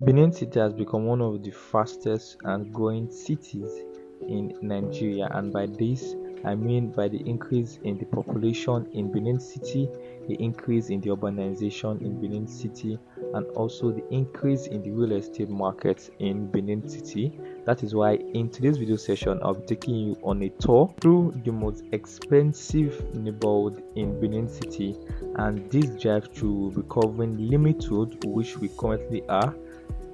Benin City has become one of the fastest and growing cities in Nigeria, and by this I mean by the increase in the population in Benin City, the increase in the urbanization in Benin City, and also the increase in the real estate market in Benin City. That is why in today's video session I'll be taking you on a tour through the most expensive neighborhood in Benin City, and this drive through will be covering Limit Road, which we currently are,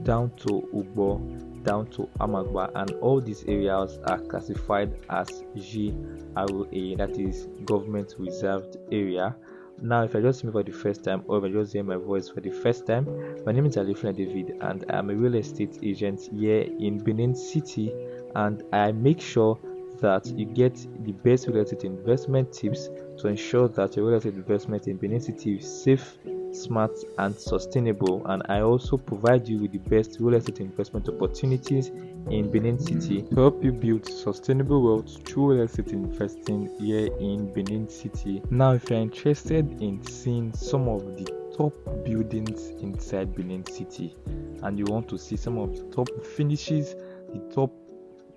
down to Ugbor, down to Amagba, and all these areas are classified as GRA, that is Government Reserved Area. Now, if I just me for the first time, or if I just hear my voice for the first time, my name is Alifla David, and I'm a real estate agent here in Benin City, and I make sure that you get the best real estate investment tips to ensure that your real estate investment in Benin City is safe, smart, and sustainable. And I also provide you with the best real estate investment opportunities in Benin City to help you build sustainable wealth through real estate investing here in Benin City. Now, if you're interested in seeing some of the top buildings inside Benin City and you want to see some of the top finishes, the top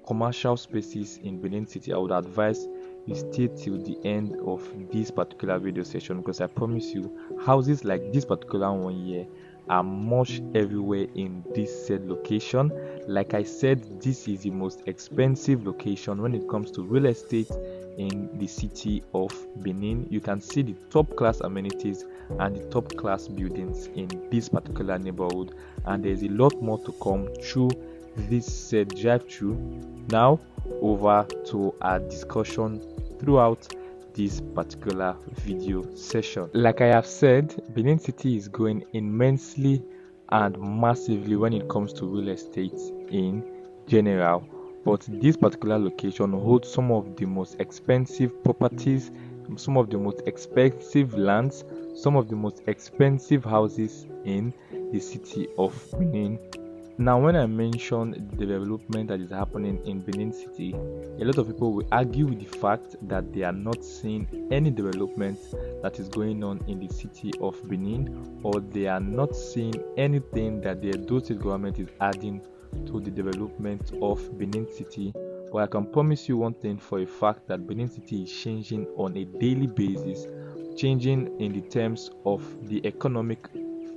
commercial spaces in Benin City, I would advise you stay till the end of this particular video session, because I promise you houses like this particular one here are much everywhere in this said location. Like I said, this is the most expensive location when it comes to real estate in the city of Benin. You can see the top class amenities and the top class buildings in this particular neighborhood, and there's a lot more to come through this said drive through. Now over to our discussion throughout this particular video session. Like I have said, Benin City is growing immensely and massively when it comes to real estate in general, but this particular location holds some of the most expensive properties, some of the most expensive lands, some of the most expensive houses in the city of Benin. Now, when I mention the development that is happening in Benin City, a lot of people will argue with the fact that they are not seeing any development that is going on in the city of Benin, or they are not seeing anything that the Edo State government is adding to the development of Benin City. But I can promise you one thing for a fact, that Benin City is changing on a daily basis, changing in the terms of the economic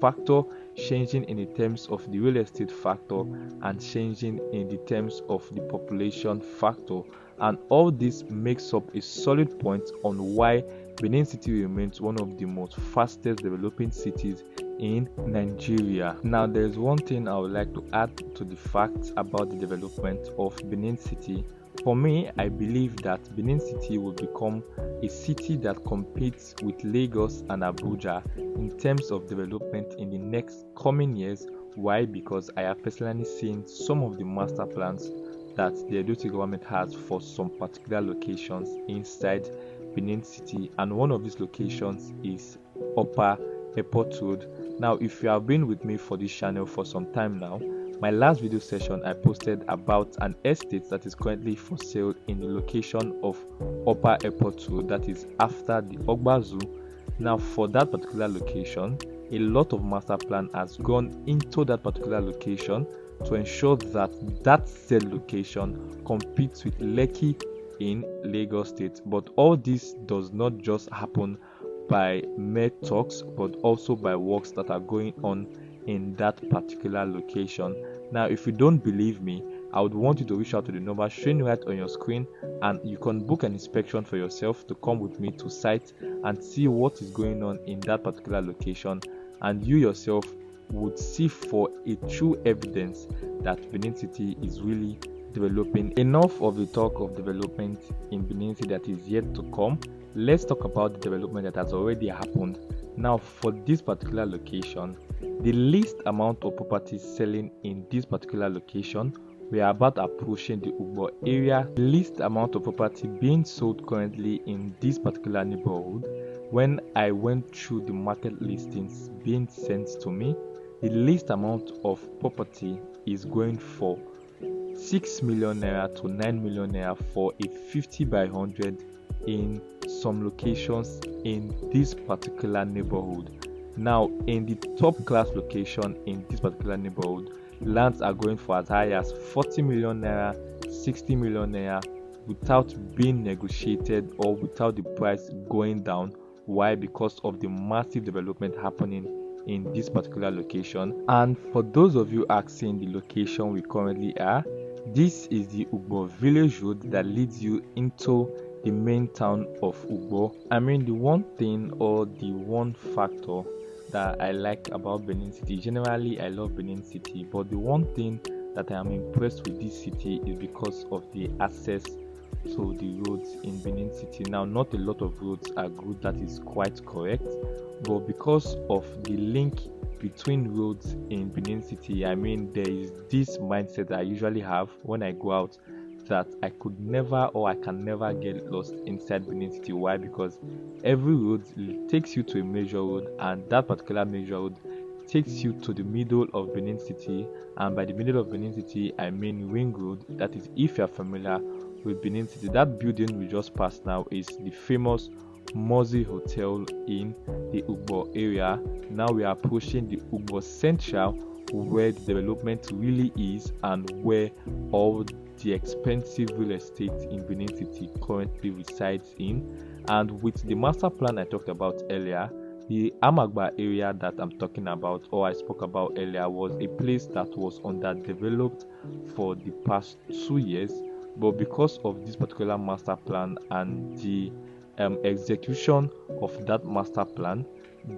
factor, changing in the terms of the real estate factor, and changing in the terms of the population factor. And all this makes up a solid point on why Benin City remains one of the most fastest developing cities in Nigeria. Now, there's one thing I would like to add to the facts about the development of Benin City. For me, I believe that Benin City will become a city that competes with Lagos and Abuja in terms of development in the next coming years. Why? Because I have personally seen some of the master plans that the Edo State government has for some particular locations inside Benin City, and one of these locations is Upper Airport Road. Now, if you have been with me for this channel for some time now, my last video session I posted about an estate that is currently for sale in the location of Upper Airport Road, that is after the Ugbor Zoo. Now, for that particular location, a lot of master plan has gone into that particular location to ensure that that said location competes with Lekki in Lagos State. But all this does not just happen by mere talks, but also by works that are going on in that particular location. Now, if you don't believe me, I would want you to reach out to the number showing right on your screen, and you can book an inspection for yourself to come with me to site and see what is going on in that particular location, and you yourself would see for a true evidence that Benin City is really developing. Enough of the talk of development in Benin City that is yet to come. Let's talk about the development that has already happened. Now, for this particular location, the least amount of properties selling in this particular location, we are about approaching the Ugbor area. The least amount of property being sold currently in this particular neighborhood, when I went through the market listings being sent to me, the least amount of property is going for 6 million naira to 9 million naira for a 50 by 100 in some locations in this particular neighborhood. Now, in the top class location in this particular neighborhood, lands are going for as high as 40 million naira, 60 million naira without being negotiated or without the price going down. Why? Because of the massive development happening in this particular location. And for those of you asking the location we currently are, this is the Ugbor village road that leads you into the main town of Ugbor. I mean, the one thing or the one factor that I like about Benin City, generally I love Benin City, but the one thing that I am impressed with this city is because of the access to the roads in Benin City. Now, not a lot of roads are good, that is quite correct, but because of the link between roads in Benin City, I mean, there is this mindset that I usually have when I go out, that I could never or I can never get lost inside Benin City. Why? Because every road takes you to a major road, and that particular major road takes you to the middle of Benin City. And by the middle of Benin City, I mean Ring Road. That is, if you're familiar with Benin City, that building we just passed now is the famous Mozi Hotel in the Ugbor area. Now we are approaching the Ugbor Central, where the development really is and where all the expensive real estate in Benin City currently resides in. And with the master plan I talked about earlier, the Amagba area that I'm talking about, or I spoke about earlier, was a place that was underdeveloped for the past 2 years. But because of this particular master plan and the execution of that master plan,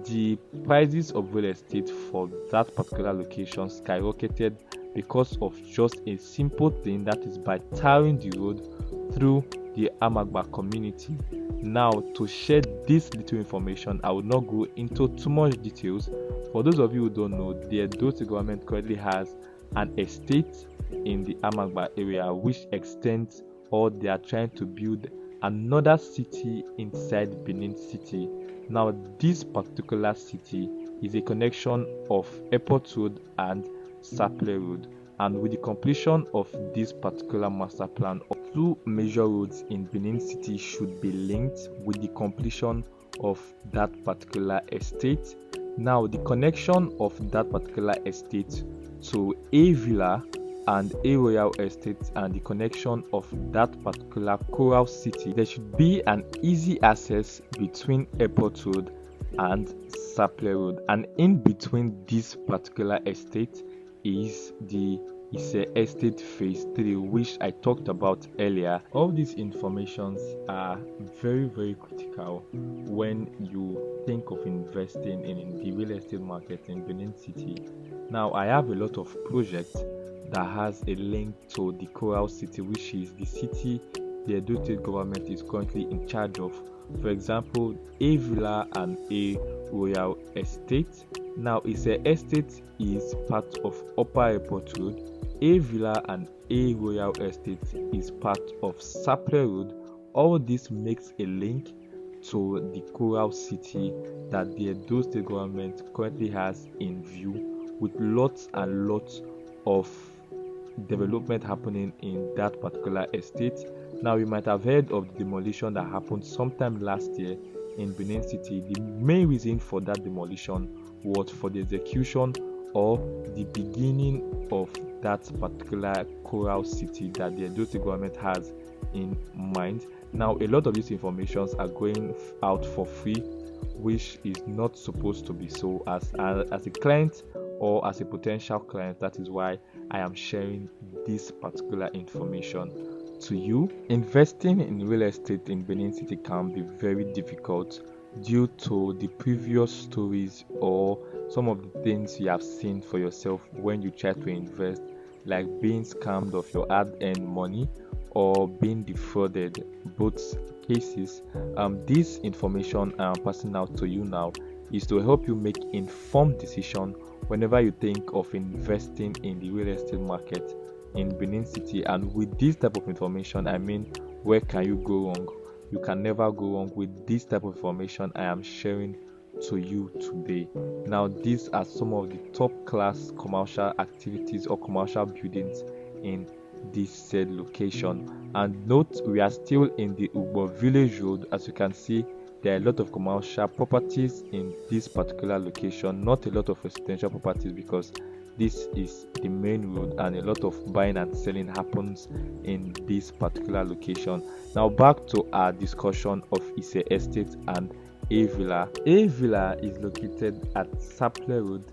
the prices of real estate for that particular location skyrocketed because of just a simple thing, that is by tarring the road through the Amagba community. Now, to share this little information, I will not go into too much details. For those of you who don't know, the Edo State government currently has an estate in the Amagba area which extends, or they are trying to build another city inside Benin City. Now, this particular city is a connection of Airport Road and Sapele Road, and with the completion of this particular master plan, two major roads in Benin City should be linked with the completion of that particular estate. Now, the connection of that particular estate to a villa and a royal estate, and the connection of that particular coral city, there should be an easy access between Airport Road and Sapele Road. And in between this particular estate is the estate phase 3, which I talked about earlier. All these informations are very, very critical when you think of investing in the real estate market in Benin City. Now, I have a lot of projects that has a link to the coral city, which is the city the Edo State government is currently in charge of. For example, a villa and a royal estate. Now, estate is part of Upper Airport Road. A villa and a royal estate is part of Sapele Road. All this makes a link to the coral city that the Edo State government currently has in view, with lots and lots of development happening in that particular estate. Now, you might have heard of the demolition that happened sometime last year in Benin City. The main reason for that demolition was for the execution or the beginning of that particular coral city that the Edo State government has in mind. Now, a lot of these informations are going out for free, which is not supposed to be so. As a client or as a potential client, that is why I am sharing this particular information to you. Investing in real estate in Benin City can be very difficult due to the previous stories or some of the things you have seen for yourself when you try to invest, like being scammed of your hard-earned money or being defrauded. Both cases, this information I am passing out to you now is to help you make informed decision whenever you think of investing in the real estate market in Benin City. And with this type of information, I mean, where can you go wrong? You can never go wrong with this type of information I am sharing to you today. Now, these are some of the top class commercial activities or commercial buildings in this said location. And note, we are still in the Ugbor village road. As you can see, there are a lot of commercial properties in this particular location, not a lot of residential properties, because this is the main road, and a lot of buying and selling happens in this particular location. Now back to our discussion of Ise Estate and A Villa. A Villa is located at Sapele Road,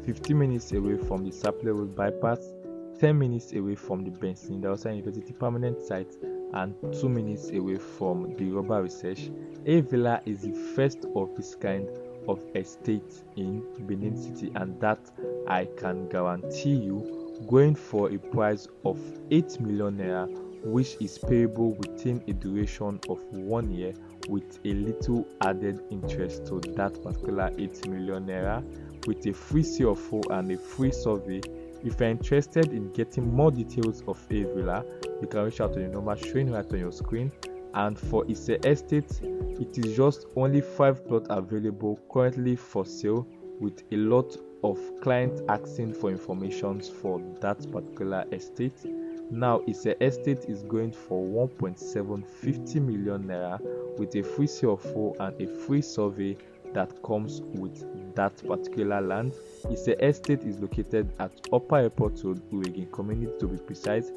15 minutes away from the Sapele Road bypass, 10 minutes away from the Benson University permanent site, and 2 minutes away from the Rubber Research. A Villa is the first of its kind of estate in Benin City, and that I can guarantee you, going for a price of 8 million naira, which is payable within a duration of 1 year with a little added interest to that particular 8 million naira, with a free CFO and a free survey. If you're interested in getting more details of A Villa, you can reach out to the number showing right on your screen. And for Ise Estate, it is just only 5 plots available currently for sale, with a lot of clients asking for information for that particular estate. Now Ise Estate is going for 1.750 million naira with a free CFO and a free survey that comes with that particular land. Ise Estate is located at Upper Airport Road, Uregin community to be precise,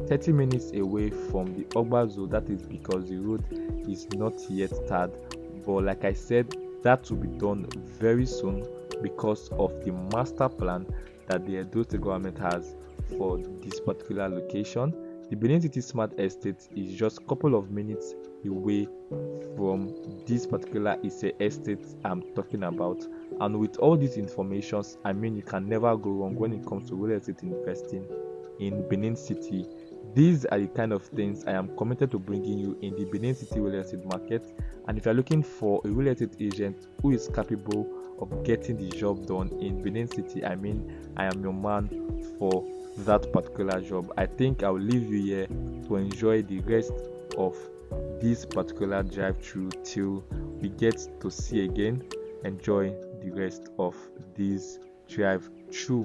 30 minutes away from the Ugbor zone. That is because the road is not yet tarred, but like I said, that will be done very soon because of the master plan that the Edo State government has for this particular location. The Benin City Smart Estate is just a couple of minutes away from this particular Ise Estate I'm talking about. And with all these informations, I mean, you can never go wrong when it comes to real estate investing in Benin City. These are the kind of things I am committed to bringing you in the Benin City real estate market. And if you're looking for a real estate agent who is capable of getting the job done in Benin City, I mean, I am your man for that particular job. I think I'll leave you here to enjoy the rest of this particular drive through till we get to see again. Enjoy the rest of this drive through.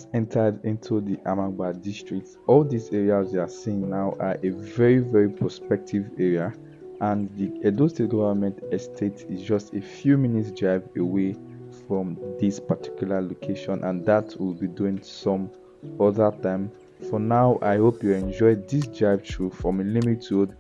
just entered into the Amagba district. All these areas you are seeing now are a very, very prospective area, and the Edo State Government Estate is just a few minutes drive away from this particular location, and that will be doing some other time. For now, I hope you enjoyed this drive through from a limit road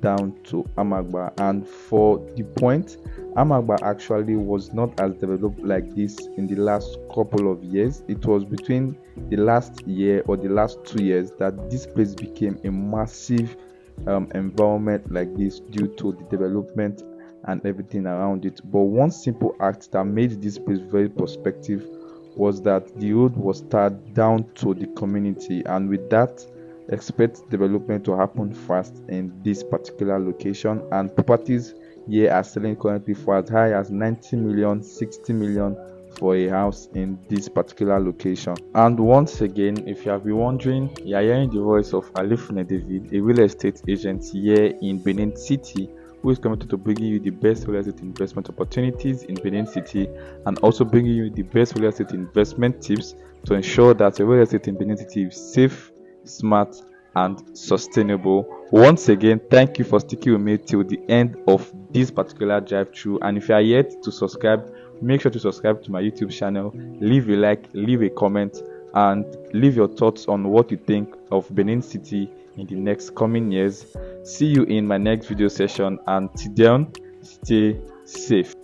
down to Amagba. And for the point, Amagba actually was not as developed like this in the last couple of years. It was between the last year or the last 2 years that this place became a massive environment like this due to the development and everything around it. But one simple act that made this place very prospective was that the road was tarred down to the community, and with that, expect development to happen fast in this particular location, and properties here are selling currently for as high as 90 million, 60 million for a house in this particular location. And once again, if you have been wondering, you are hearing the voice of Alifune David, a real estate agent here in Benin City, who is committed to bringing you the best real estate investment opportunities in Benin City, and also bringing you the best real estate investment tips to ensure that your real estate in Benin City is safe, smart, and sustainable. Once again, thank you for sticking with me till the end of this particular drive through. And if you are yet to subscribe, make sure to subscribe to my YouTube channel, leave a like, leave a comment, and leave your thoughts on what you think of Benin City in the next coming years. See you in my next video session, and till then, stay safe.